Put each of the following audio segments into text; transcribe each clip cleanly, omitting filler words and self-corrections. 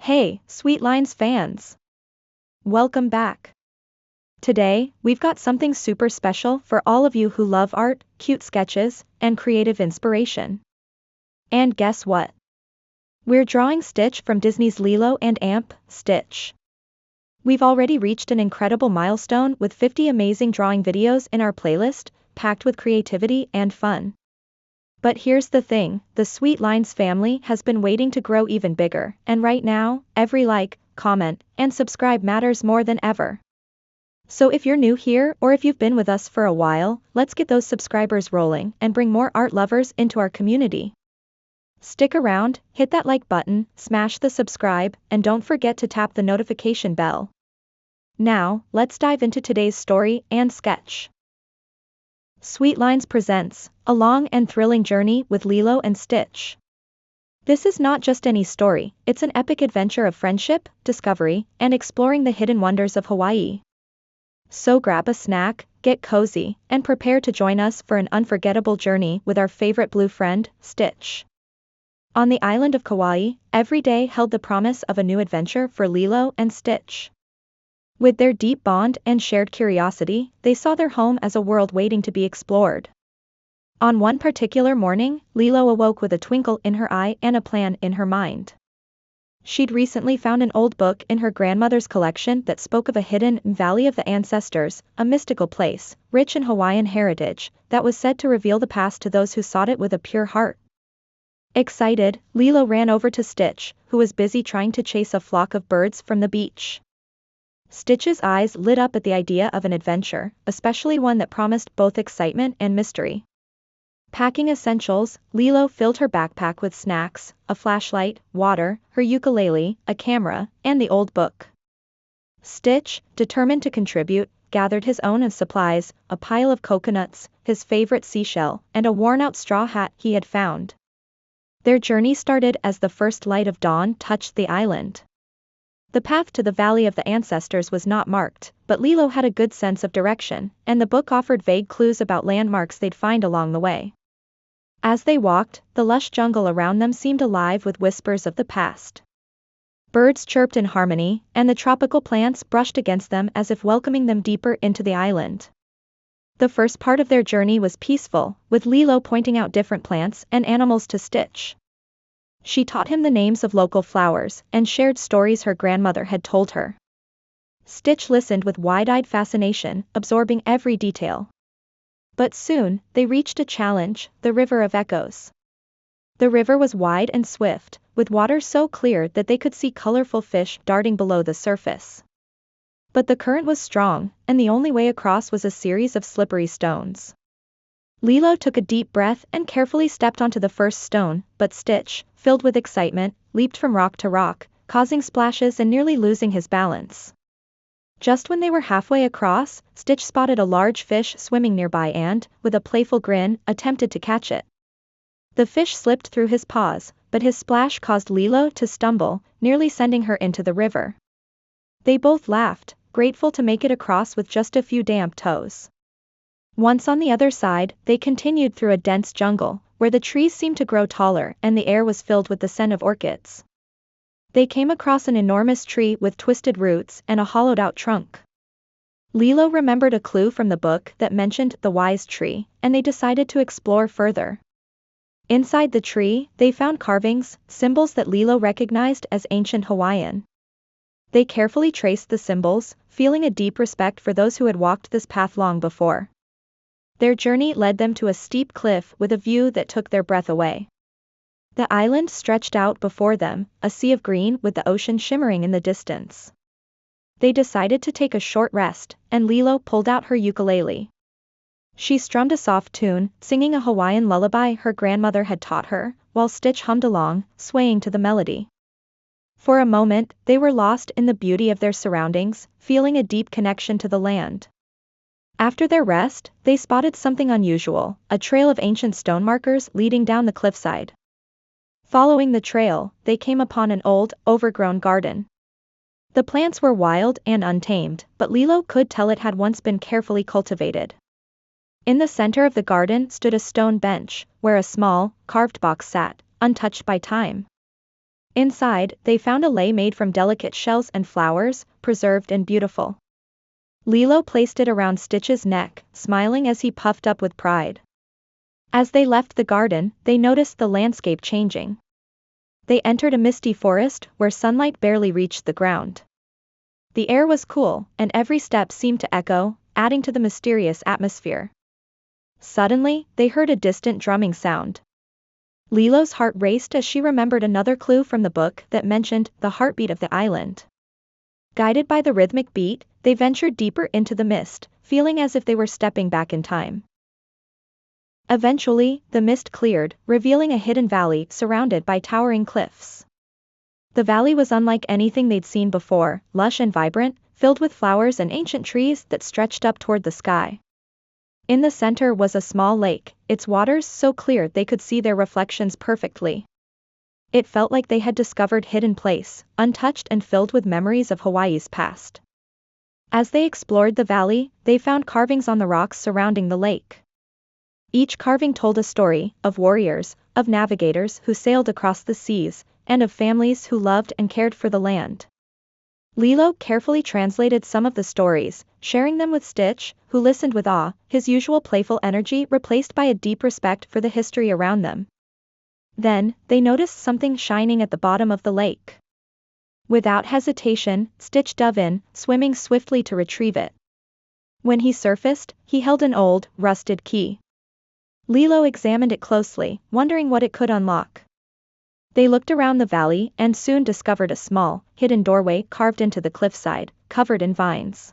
Hey, Sweet Lines fans! Welcome back. Today, we've got something super special for all of you who love art, cute sketches, and creative inspiration. And guess what? We're drawing Stitch from Disney's Lilo and Amp, Stitch. We've already reached an incredible milestone with 50 amazing drawing videos in our playlist, packed with creativity and fun. But here's the thing, the Sweet Lines family has been waiting to grow even bigger, and right now, every like, comment, and subscribe matters more than ever. So if you're new here or if you've been with us for a while, let's get those subscribers rolling and bring more art lovers into our community. Stick around, hit that like button, smash the subscribe, and don't forget to tap the notification bell. Now, let's dive into today's story and sketch. Sweet Lines presents a long and thrilling journey with Lilo and Stitch. This is not just any story, it's an epic adventure of friendship, discovery, and exploring the hidden wonders of Hawaii. So grab a snack, get cozy, and prepare to join us for an unforgettable journey with our favorite blue friend, Stitch. On the island of Kauai, every day held the promise of a new adventure for Lilo and Stitch. With their deep bond and shared curiosity, they saw their home as a world waiting to be explored. On one particular morning, Lilo awoke with a twinkle in her eye and a plan in her mind. She'd recently found an old book in her grandmother's collection that spoke of a hidden Valley of the Ancestors, a mystical place, rich in Hawaiian heritage, that was said to reveal the past to those who sought it with a pure heart. Excited, Lilo ran over to Stitch, who was busy trying to chase a flock of birds from the beach. Stitch's eyes lit up at the idea of an adventure, especially one that promised both excitement and mystery. Packing essentials, Lilo filled her backpack with snacks, a flashlight, water, her ukulele, a camera, and the old book. Stitch, determined to contribute, gathered his own supplies, a pile of coconuts, his favorite seashell, and a worn-out straw hat he had found. Their journey started as the first light of dawn touched the island. The path to the Valley of the Ancestors was not marked, but Lilo had a good sense of direction, and the book offered vague clues about landmarks they'd find along the way. As they walked, the lush jungle around them seemed alive with whispers of the past. Birds chirped in harmony, and the tropical plants brushed against them as if welcoming them deeper into the island. The first part of their journey was peaceful, with Lilo pointing out different plants and animals to Stitch. She taught him the names of local flowers and shared stories her grandmother had told her. Stitch listened with wide-eyed fascination, absorbing every detail. But soon, they reached a challenge, the River of Echoes. The river was wide and swift, with water so clear that they could see colorful fish darting below the surface. But the current was strong, and the only way across was a series of slippery stones. Lilo took a deep breath and carefully stepped onto the first stone, but Stitch, filled with excitement, leaped from rock to rock, causing splashes and nearly losing his balance. Just when they were halfway across, Stitch spotted a large fish swimming nearby and, with a playful grin, attempted to catch it. The fish slipped through his paws, but his splash caused Lilo to stumble, nearly sending her into the river. They both laughed, grateful to make it across with just a few damp toes. Once on the other side, they continued through a dense jungle, where the trees seemed to grow taller and the air was filled with the scent of orchids. They came across an enormous tree with twisted roots and a hollowed-out trunk. Lilo remembered a clue from the book that mentioned the wise tree, and they decided to explore further. Inside the tree, they found carvings, symbols that Lilo recognized as ancient Hawaiian. They carefully traced the symbols, feeling a deep respect for those who had walked this path long before. Their journey led them to a steep cliff with a view that took their breath away. The island stretched out before them, a sea of green with the ocean shimmering in the distance. They decided to take a short rest, and Lilo pulled out her ukulele. She strummed a soft tune, singing a Hawaiian lullaby her grandmother had taught her, while Stitch hummed along, swaying to the melody. For a moment, they were lost in the beauty of their surroundings, feeling a deep connection to the land. After their rest, they spotted something unusual, a trail of ancient stone markers leading down the cliffside. Following the trail, they came upon an old, overgrown garden. The plants were wild and untamed, but Lilo could tell it had once been carefully cultivated. In the center of the garden stood a stone bench, where a small, carved box sat, untouched by time. Inside, they found a lei made from delicate shells and flowers, preserved and beautiful. Lilo placed it around Stitch's neck, smiling as he puffed up with pride. As they left the garden, they noticed the landscape changing. They entered a misty forest where sunlight barely reached the ground. The air was cool, and every step seemed to echo, adding to the mysterious atmosphere. Suddenly, they heard a distant drumming sound. Lilo's heart raced as she remembered another clue from the book that mentioned the heartbeat of the island. Guided by the rhythmic beat, they ventured deeper into the mist, feeling as if they were stepping back in time. Eventually, the mist cleared, revealing a hidden valley surrounded by towering cliffs. The valley was unlike anything they'd seen before, lush and vibrant, filled with flowers and ancient trees that stretched up toward the sky. In the center was a small lake, its waters so clear they could see their reflections perfectly. It felt like they had discovered a hidden place, untouched and filled with memories of Hawaii's past. As they explored the valley, they found carvings on the rocks surrounding the lake. Each carving told a story, of warriors, of navigators who sailed across the seas, and of families who loved and cared for the land. Lilo carefully translated some of the stories, sharing them with Stitch, who listened with awe, his usual playful energy replaced by a deep respect for the history around them. Then, they noticed something shining at the bottom of the lake. Without hesitation, Stitch dove in, swimming swiftly to retrieve it. When he surfaced, he held an old, rusted key. Lilo examined it closely, wondering what it could unlock. They looked around the valley and soon discovered a small, hidden doorway carved into the cliffside, covered in vines.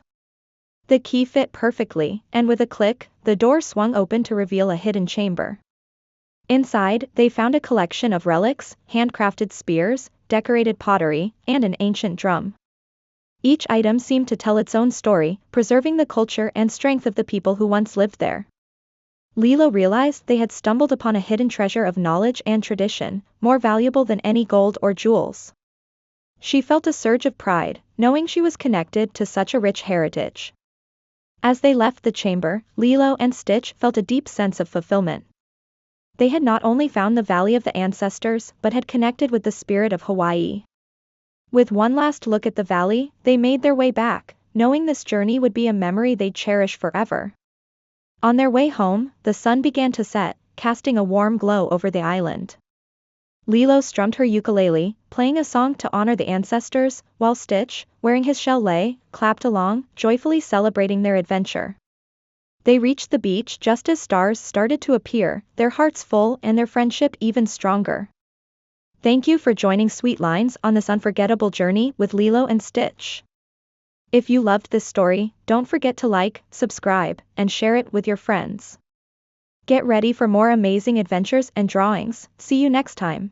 The key fit perfectly, and with a click, the door swung open to reveal a hidden chamber. Inside, they found a collection of relics, handcrafted spears, decorated pottery, and an ancient drum. Each item seemed to tell its own story, preserving the culture and strength of the people who once lived there. Lilo realized they had stumbled upon a hidden treasure of knowledge and tradition, more valuable than any gold or jewels. She felt a surge of pride, knowing she was connected to such a rich heritage. As they left the chamber, Lilo and Stitch felt a deep sense of fulfillment. They had not only found the Valley of the Ancestors, but had connected with the spirit of Hawaii. With one last look at the valley, they made their way back, knowing this journey would be a memory they'd cherish forever. On their way home, the sun began to set, casting a warm glow over the island. Lilo strummed her ukulele, playing a song to honor the ancestors, while Stitch, wearing his shell lei, clapped along, joyfully celebrating their adventure. They reached the beach just as stars started to appear, their hearts full and their friendship even stronger. Thank you for joining Sweet Lines on this unforgettable journey with Lilo and Stitch. If you loved this story, don't forget to like, subscribe, and share it with your friends. Get ready for more amazing adventures and drawings. See you next time.